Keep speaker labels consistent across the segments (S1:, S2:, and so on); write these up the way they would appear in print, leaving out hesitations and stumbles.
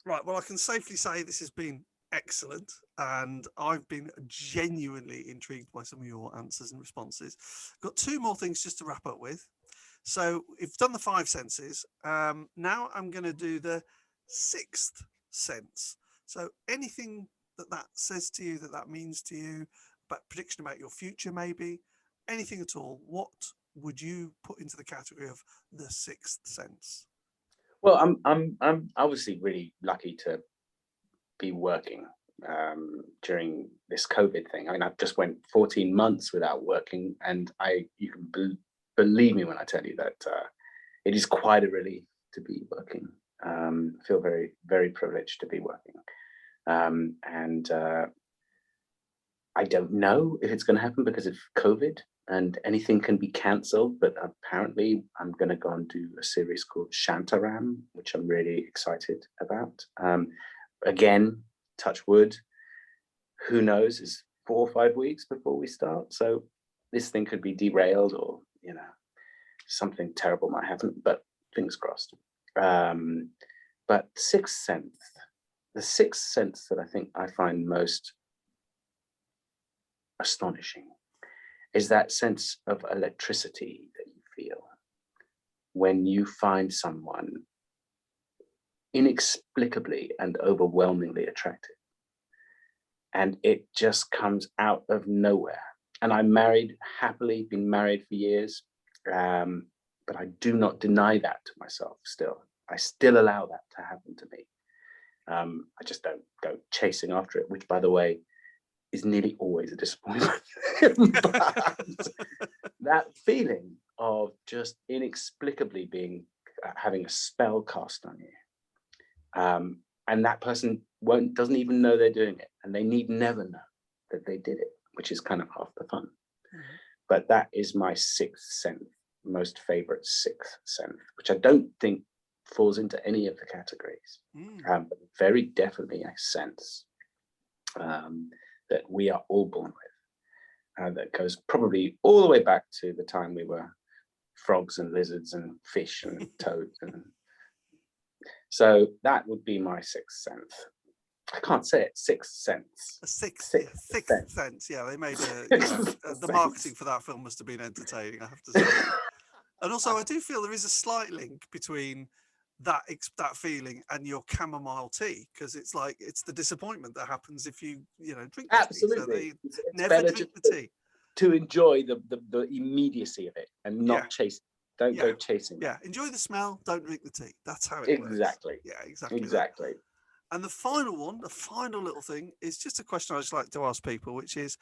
S1: Right. Well, I can safely say this has been excellent, and I've been genuinely intrigued by some of your answers and responses. Got two more things just to wrap up with. So we've done the five senses. Now I'm going to do the sixth sense. So anything that says to you, that means to you, but prediction about your future, maybe anything at all. What would you put into the category of the sixth sense?
S2: Well, I'm obviously really lucky to be working during this COVID thing. I mean, I've just went 14 months without working, and you can believe me when I tell you that it is quite a relief to be working. I feel very, very privileged to be working, and I don't know if it's going to happen because of COVID, and anything can be cancelled. But apparently, I'm going to go and do a series called Shantaram, which I'm really excited about. Again, touch wood, who knows, it's 4 or 5 weeks before we start. So this thing could be derailed, or, something terrible might happen, but fingers crossed. But the sixth sense that I think I find most astonishing is that sense of electricity that you feel when you find someone inexplicably and overwhelmingly attractive, and it just comes out of nowhere. And I'm married, happily been married for years, but I do not deny that to myself. Still, I still allow that to happen to me. I just don't go chasing after it, which, by the way, is nearly always a disappointment. But that feeling of just inexplicably having a spell cast on you, and that person doesn't even know they're doing it, and they need never know that they did it, which is kind of half the fun. Mm-hmm. But that is my sixth sense, most favorite sixth sense, which I don't think falls into any of the categories. But very definitely a sense that we are all born with, that goes probably all the way back to the time we were frogs and lizards and fish and toads. And so that would be my sixth sense. I can't say it. Sixth sense.
S1: A sixth sense. Yeah, they made the marketing for that film must have been entertaining, I have to say. And also, I do feel there is a slight link between that feeling and your chamomile tea, because it's like it's the disappointment that happens if you drink the
S2: absolutely.
S1: Tea. So it's never drink the tea.
S2: To enjoy the immediacy of it and not chase. Don't go chasing.
S1: Yeah, enjoy the smell. Don't drink the tea. That's how it
S2: exactly
S1: works. Yeah, exactly. That. And the final little thing is just a question I just like to ask people, which is,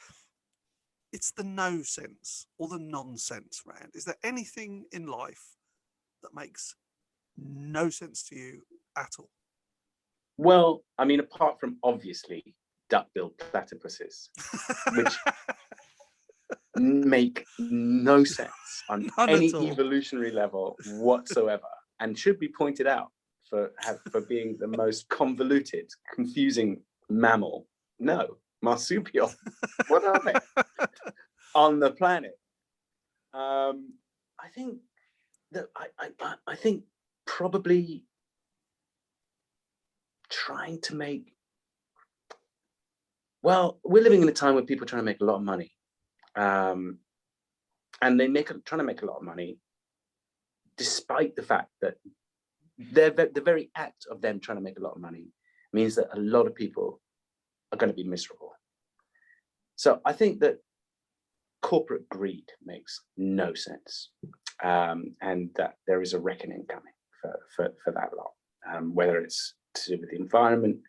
S1: it's the no sense or the nonsense round. Is there anything in life that makes no sense to you at all?
S2: Well, I mean, apart from obviously duck-billed platypuses, which make no sense on any evolutionary level whatsoever, and should be pointed out for being the most convoluted, confusing mammal. No, marsupial. What are they on the planet? I think that I think probably trying to make. Well, we're living in a time where people are trying to make a lot of money, and trying to make a lot of money, despite the fact that the very act of them trying to make a lot of money means that a lot of people are going to be miserable. So I think that corporate greed makes no sense, and that there is a reckoning coming for that lot, whether it's to do with the environment,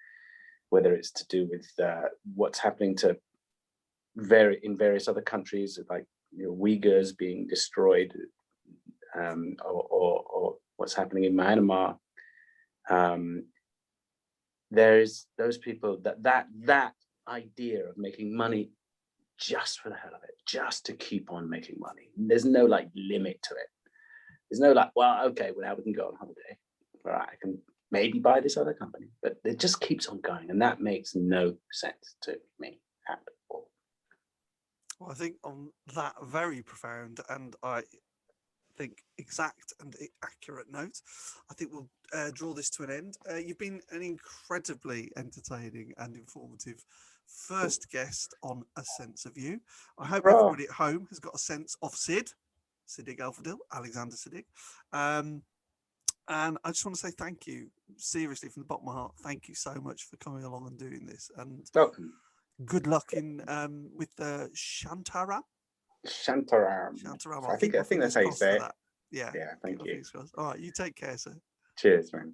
S2: whether it's to do with what's happening to in various other countries, like Uyghurs being destroyed, or what's happening in Myanmar. There's those people that idea of making money just for the hell of it, just to keep on making money. There's no limit to it. There's no well, okay, well, now we can go on holiday. All right, I can maybe buy this other company, but it just keeps on going, and that makes no sense to me at all.
S1: Well, I think on that very profound, and I think, exact and accurate note, I think we'll draw this to an end. You've been an incredibly entertaining and informative first guest on A Sense of You. I hope everybody at home has got a sense of Siddig Alfadil, Alexander Siddig. And I just want to say thank you, seriously, from the bottom of my heart. Thank you so much for coming along and doing this. And
S2: Welcome.
S1: good luck in with the Shantaram.
S2: Shantaram.
S1: Shantaram.
S2: I think that's how you say it.
S1: Yeah.
S2: Yeah, thank you.
S1: All right, you take care, sir.
S2: Cheers, man.